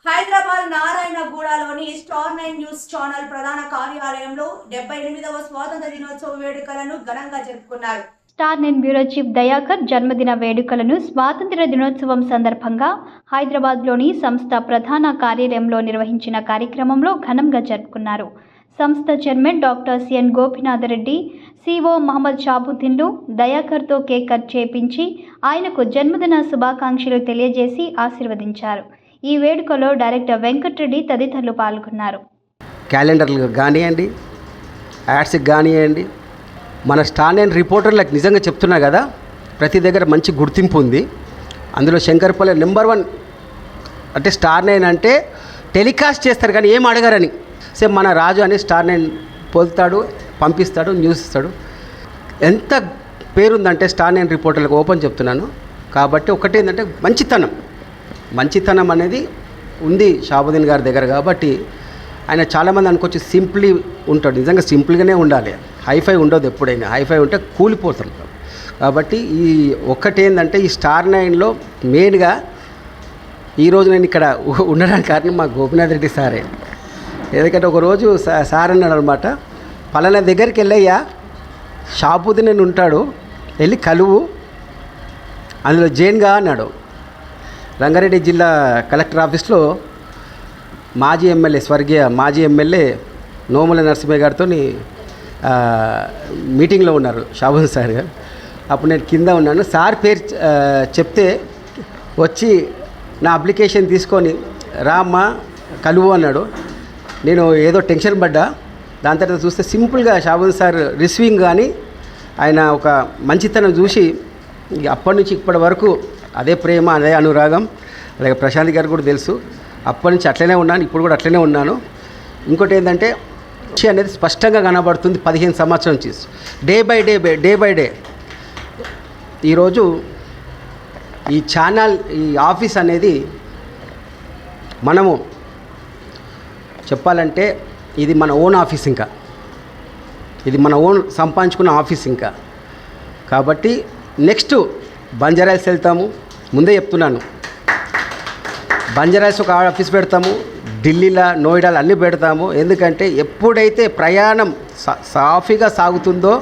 Hyderabad నారాయణగూడలోని star 9 news channel ప్రధాన కార్యాలయంలో 78వ స్వాతంత్ర దినోత్సవ వేడుకలను ఘనంగా జరుపుకున్నారు. స్టార్ 9 బ్యూరో చీఫ్ దయాకర్ జన్మదిన వేడుకలను స్వాతంత్ర దినోత్సవం సందర్భంగా హైదరాబాద్లోని సంస్థ ప్రధాన కార్యాలయంలో నిర్వహించిన కార్యక్రమంలో ఘనంగా జరుపుకున్నారు. సంస్థ chairman doctor CN Gopinatha Reddy, CO Mohammed షాబుద్దీన్లు దయాకర్తో కేక్ కట్ చేపించి ఆయనకు జన్మదిన శుభాకాంక్షలు తెలియజేసి ఆశీర్వదించారు. ఈ వేడుకలో డైరెక్టర్ వెంకటరెడ్డి తదితరులు పాల్గొన్నారు. క్యాలెండర్లు కానివ్వండి, యాడ్స్కి కానివ్వండి, మన స్టార్ 9 రిపోర్టర్లకు నిజంగా చెప్తున్నా కదా, ప్రతి దగ్గర మంచి గుర్తింపు ఉంది. అందులో శంకర్పల్లి నెంబర్ 1 అంటే స్టార్ 9 అంటే టెలికాస్ట్ చేస్తారు కానీ ఏం అడగరని. సేమ్ మన రాజు అని స్టార్ 9 పోతాడు, పంపిస్తాడు, న్యూస్ ఇస్తాడు. ఎంత పేరుందంటే స్టార్ 9 రిపోర్టర్లకు ఓపెన్ చెప్తున్నాను. కాబట్టి ఒకటేంటంటే మంచితనం అనేది ఉంది షాబుద్దీన్ గారి దగ్గర. కాబట్టి ఆయన చాలామంది అనుకోవచ్చు సింప్లీ ఉంటాడు. నిజంగా సింపుల్గానే ఉండాలి, హైఫై ఉండదు. ఎప్పుడైనా హైఫై ఉంటే కూలిపోతాం. కాబట్టి ఈ ఒక్కటేంటంటే ఈ స్టార్ 9లో మెయిన్గా ఈరోజు నేను ఇక్కడ ఉండడానికి కారణం మా గోపినాథ్ రెడ్డి సారే. ఎందుకంటే ఒకరోజు సార్ అన్నాడు అనమాట, పలానా దగ్గరికి వెళ్ళయ్యా, షాబుద్దీన్ అని ఉంటాడు, వెళ్ళి కలువు, అందులో జైన్గా అన్నాడు. రంగారెడ్డి జిల్లా కలెక్టర్ ఆఫీస్లో స్వర్గీయ మాజీ ఎమ్మెల్యే నోముల నరసింహయ్య గారితో మీటింగ్లో ఉన్నారు షాబుద్దీన్ సార్ గారు. అప్పుడు నేను కింద ఉన్నాను. సార్ పేరు చెప్తే వచ్చి నా అప్లికేషన్ తీసుకొని రామ్మా కలువు అన్నాడు. నేను ఏదో టెన్షన్ పడ్డా. దాని తర్వాత చూస్తే సింపుల్గా షాబుద్దీన్ సార్ రిసీవింగ్ కానీ ఆయన ఒక మంచితనం చూసి అప్పటి నుంచి ఇప్పటి వరకు అదే ప్రేమ, అదే అనురాగం. అలాగే ప్రశాంత్ గారు కూడా తెలుసు, అప్పటి నుంచి అట్లనే ఉన్నాను, ఇప్పుడు కూడా అట్లనే ఉన్నాను. ఇంకోటి ఏంటంటే అనేది స్పష్టంగా కనబడుతుంది 15 సంవత్సరం నుంచి. డే బై డే ఈరోజు ఈ ఛానల్, ఈ ఆఫీస్ అనేది మనము చెప్పాలంటే ఇది మన ఓన్ ఆఫీస్, ఇంకా ఇది మన ఓన్ సంపాదించుకున్న ఆఫీస్ ఇంకా. కాబట్టి నెక్స్ట్ బంజారాస్ వెళ్తాము. ముందే చెప్తున్నాను, బంజారాస్ ఒక ఆఫీస్ పెడతాము, ఢిల్లీలో, నోయిడాలో అన్నీ పెడతాము. ఎందుకంటే ఎప్పుడైతే ప్రయాణం సాఫీగా సాగుతుందో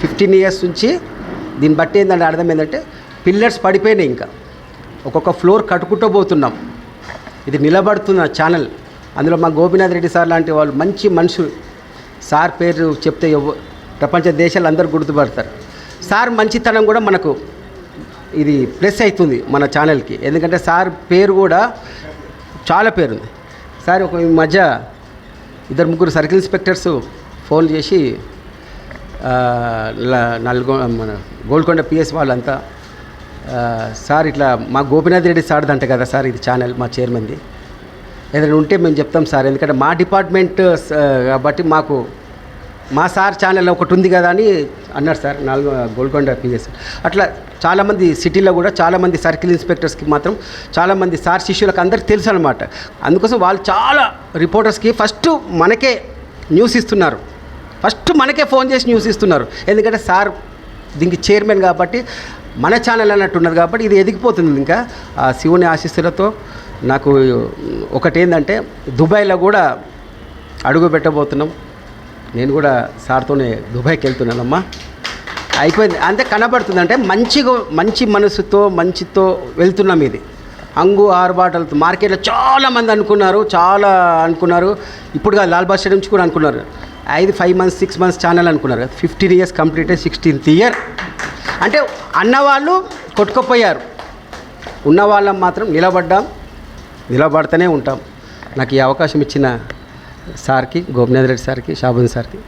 15 ఇయర్స్ నుంచి, దీన్ని బట్టి ఏంటంటే అర్థం ఏంటంటే పిల్లర్స్ పడిపోయినాయి, ఇంకా ఒక్కొక్క ఫ్లోర్ కట్టుకుంటూ పోతున్నాం. ఇది నిలబడుతున్న ఛానల్. అందులో మా గోపినాథ్ రెడ్డి సార్ లాంటి వాళ్ళు మంచి మనుషులు. సార్ పేరు చెప్తే ప్రపంచ దేశాలు అందరూ గుర్తుపడతారు. సార్ మంచితనం కూడా మనకు ఇది ప్లస్ అవుతుంది మన ఛానల్కి. ఎందుకంటే సార్ పేరు కూడా చాలా పేరుంది. సార్ ఒక ఈ మధ్య 2-3 సర్కిల్ ఇన్స్పెక్టర్స్ ఫోన్ చేసి మన గోల్కొండ పిఎస్ వాళ్ళంతా, సార్ ఇట్లా మా గోపినాథ్ రెడ్డి సార్ది అంట కదా సార్ ఇది ఛానల్, మా చైర్మన్ది, ఏదైనా ఉంటే మేము చెప్తాం సార్, ఎందుకంటే మా డిపార్ట్మెంట్ కాబట్టి మాకు మా సార్ ఛానల్ ఒకటి ఉంది కదా అని అన్నారు సార్. గోల్కొండ పిఎస్ అట్లా చాలామంది సిటీలో కూడా చాలామంది సర్కిల్ ఇన్స్పెక్టర్స్కి మాత్రం చాలామంది సార్ శిష్యులకు అందరికీ తెలుసు అనమాట. అందుకోసం వాళ్ళు చాలా రిపోర్టర్స్కి ఫస్ట్ మనకే న్యూస్ ఇస్తున్నారు, ఫస్ట్ మనకే ఫోన్ చేసి న్యూస్ ఇస్తున్నారు. ఎందుకంటే సార్ దీనికి చైర్మన్ కాబట్టి మన ఛానల్ అన్నట్టు ఉన్నది. కాబట్టి ఇది ఎదిగిపోతుంది. ఇంకా ఆ శివుని ఆశీస్సులతో నాకు ఒకటేంటంటే దుబాయ్లో కూడా అడుగు పెట్టబోతున్నాం. నేను కూడా సార్తోనే దుబాయ్కి వెళ్తున్నానమ్మా. అయిపోయింది అంతే కనబడుతుంది. అంటే మంచి మనసుతో మంచితో వెళ్తున్నాం. ఇది ఆర్బాటలతో మార్కెట్లో చాలామంది అనుకున్నారు. ఇప్పుడు కాదు, లాల్బాగ్ స్టేడియం నుంచి కూడా అనుకున్నారు. 5 months 6 months ఛానల్ అనుకున్నారు కదా. 15 years కంప్లీట్, 16th year. అంటే అన్నవాళ్ళు కొట్టుకుపోయారు, ఉన్నవాళ్ళం మాత్రం నిలబడుతూనే ఉంటాం. నాకు ఈ అవకాశం ఇచ్చిన సార్కి, గోపినాథ్ రెడ్డి సార్కి, షాబుద్దీన్ సార్కి